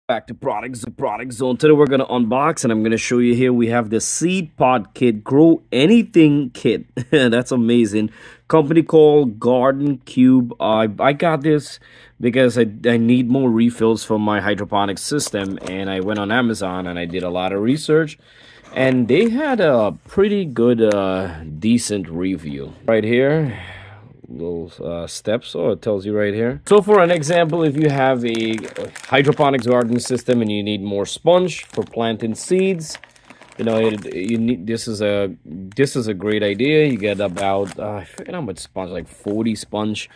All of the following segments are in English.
Back to product zone. Today we're gonna unbox and I'm gonna show you here. We have the seed pod kit, grow anything kit. That's amazing. Company called GardenCube. I got this because I need more refills for my hydroponics system, and I went on Amazon and I did a lot of research, and they had a pretty good decent review right here. Little steps. So it tells you right here. So for an example, if you have a hydroponics garden system and you need more sponge for planting seeds, you know, you need this is a great idea. You get about I forget how much sponge, like 40 sponge,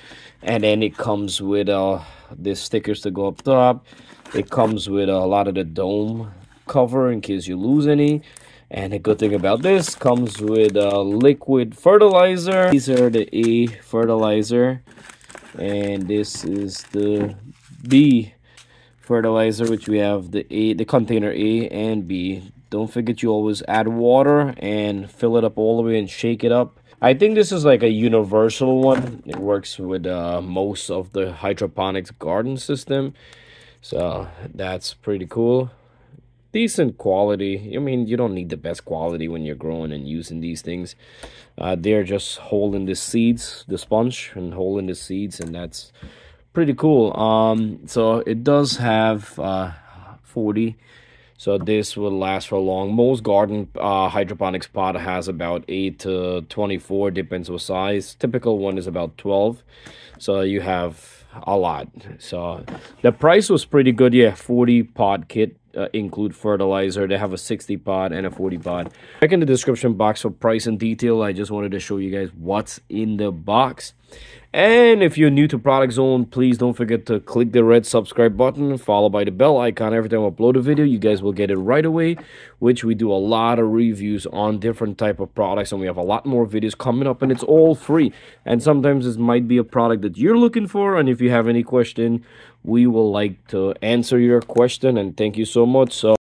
and then it comes with the stickers to go up top. It comes with a lot of the dome cover in case you lose any. And the good thing about this comes with liquid fertilizer. These are the A fertilizer, and this is the B fertilizer, which we have the container A and B. Don't forget, you always add water and fill it up all the way and shake it up. I think this is like a universal one. It works with most of the hydroponics garden system, so that's pretty cool. Decent quality. I mean, you don't need the best quality when you're growing and using these things. They're just holding the seeds, the sponge, and holding the seeds, and that's pretty cool. So it does have 40, so this will last for long. Most garden hydroponics pot has about 8 to 24, depends on size. Typical one is about 12, so you have a lot. So the price was pretty good. Yeah, 40 pod kit. Include fertilizer. They have a 60 pod and a 40 pod. Check in the description box for price and detail. I just wanted to show you guys what's in the box. And if you're new to Product Zone, please don't forget to click the red subscribe button, followed by the bell icon. Every time I upload a video, you guys will get it right away, which we do a lot of reviews on different type of products, and we have a lot more videos coming up, and it's all free. And sometimes this might be a product that you're looking for, and if you have any question, we will like to answer your question. And thank you so much. So